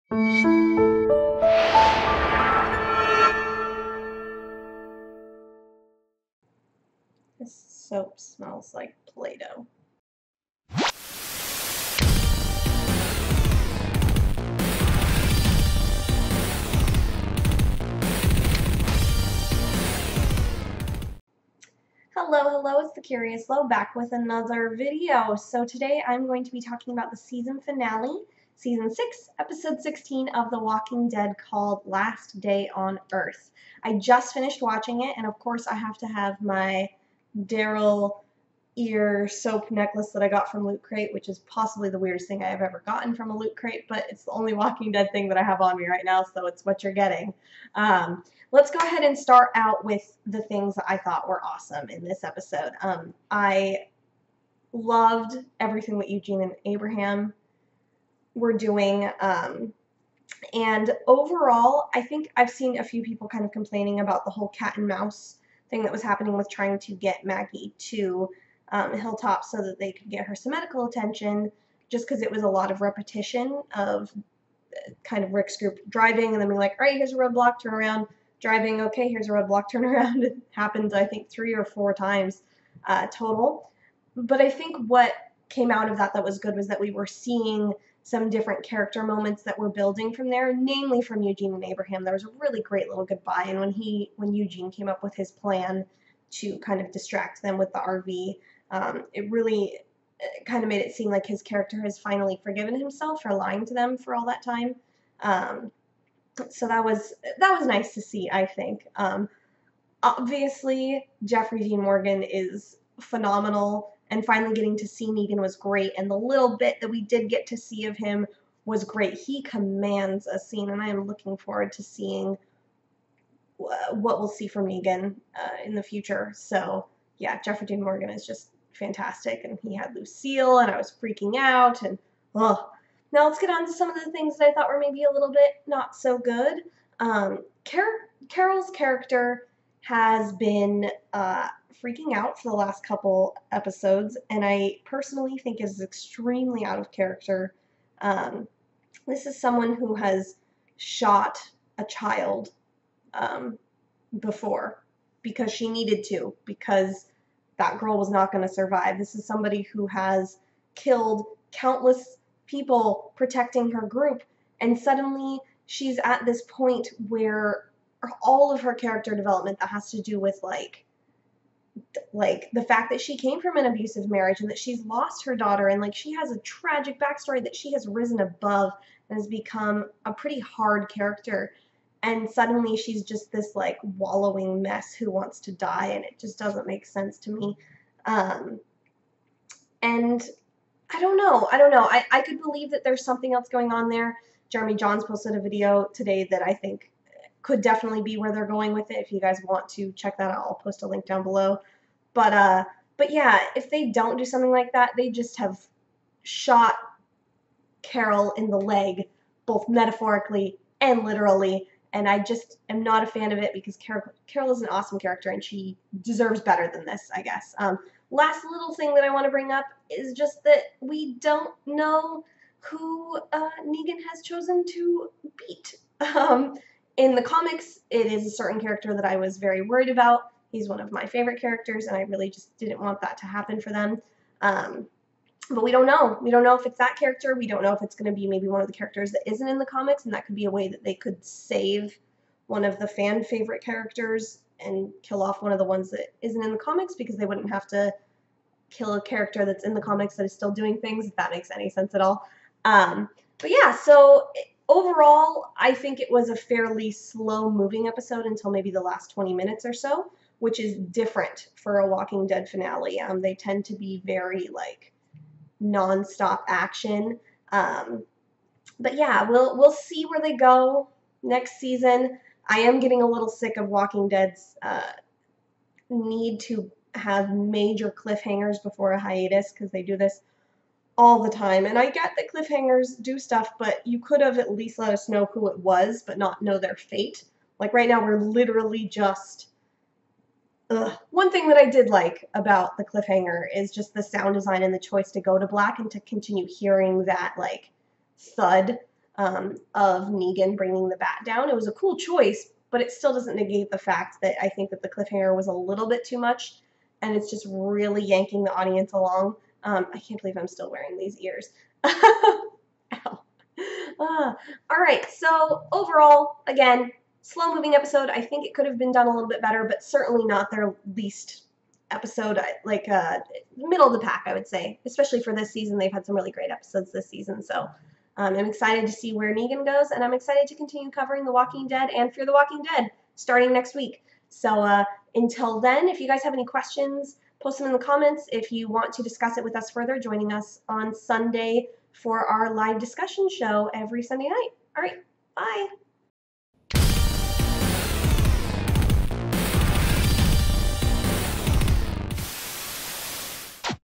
This soap smells like Play-Doh. Hello, it's the Curious Lo back with another video. So today I'm going to be talking about the season finale, season 6, episode 16 of The Walking Dead, called Last Day on Earth. I just finished watching it, and of course I have to have my Daryl ear soap necklace that I got from Loot Crate, which is possibly the weirdest thing I have ever gotten from a Loot Crate, but it's the only Walking Dead thing that I have on me right now, so it's what you're getting. Let's go ahead and start out with the things that I thought were awesome in this episode. I loved everything that Eugene and Abraham were doing, and overall, I think I've seen a few people kind of complaining about the whole cat and mouse thing that was happening with trying to get Maggie to Hilltop so that they could get her some medical attention, just because it was a lot of repetition of kind of Rick's group driving and then being like, all right, here's a roadblock, turn around, driving, okay, here's a roadblock, turn around. It happened, I think, 3 or 4 times total. But I think what came out of that was good was that we were seeing some different character moments that were building from there, namely from Eugene and Abraham. There was a really great little goodbye, and when Eugene came up with his plan to kind of distract them with the RV, it really kind of made it seem like his character has finally forgiven himself for lying to them for all that time. So that was nice to see, I think. Obviously, Jeffrey Dean Morgan is phenomenal, and finally getting to see Negan was great, and the little bit that we did get to see of him was great. He commands a scene, and I am looking forward to seeing what we'll see from Negan in the future. So yeah, Jeffrey Dean Morgan is just fantastic, and he had Lucille, and I was freaking out, and oh. Now let's get on to some of the things that I thought were maybe a little bit not so good. Carol's character has been freaking out for the last couple episodes, and I personally think is extremely out of character. This is someone who has shot a child before because she needed to, because that girl was not going to survive. This is somebody who has killed countless people protecting her group, and suddenly she's at this point where all of her character development that has to do with like the fact that she came from an abusive marriage and that she's lost her daughter, and like she has a tragic backstory that she has risen above and has become a pretty hard character, and suddenly she's just this like wallowing mess who wants to die, and it just doesn't make sense to me. And I don't know. I could believe that there's something else going on there. Jeremy Johns posted a video today that I think could definitely be where they're going with it. If you guys want to check that out, I'll post a link down below. But yeah, if they don't do something like that, they just have shot Carol in the leg, both metaphorically and literally. And I just am not a fan of it, because Carol is an awesome character and she deserves better than this, I guess. Last little thing that I want to bring up is just that we don't know who Negan has chosen to beat. In the comics, it is a certain character that I was very worried about. He's one of my favorite characters, and I really just didn't want that to happen for them. But we don't know. We don't know if it's that character. We don't know if it's going to be maybe one of the characters that isn't in the comics, and that could be a way that they could save one of the fan favorite characters and kill off one of the ones that isn't in the comics, because they wouldn't have to kill a character that's in the comics that is still doing things, if that makes any sense at all. But yeah, so overall, I think it was a fairly slow-moving episode until maybe the last 20 minutes or so, which is different for a Walking Dead finale. They tend to be very, like, non-stop action. But yeah, we'll see where they go next season. I am getting a little sick of Walking Dead's need to have major cliffhangers before a hiatus, because they do this all the time. And I get that cliffhangers do stuff, but you could have at least let us know who it was, but not know their fate. Like right now, we're literally just... One thing that I did like about the cliffhanger is just the sound design and the choice to go to black and to continue hearing that, like, thud of Negan bringing the bat down. It was a cool choice, but it still doesn't negate the fact that I think that the cliffhanger was a little bit too much, and it's just really yanking the audience along. I can't believe I'm still wearing these ears. Ow. All right, so overall, again, slow-moving episode. I think it could have been done a little bit better, but certainly not their least episode, like middle of the pack, I would say. Especially for this season, they've had some really great episodes this season, so I'm excited to see where Negan goes, and I'm excited to continue covering The Walking Dead and Fear the Walking Dead starting next week. So until then, if you guys have any questions, post them in the comments. If you want to discuss it with us further, joining us on Sunday for our live discussion show every Sunday night. All right, bye.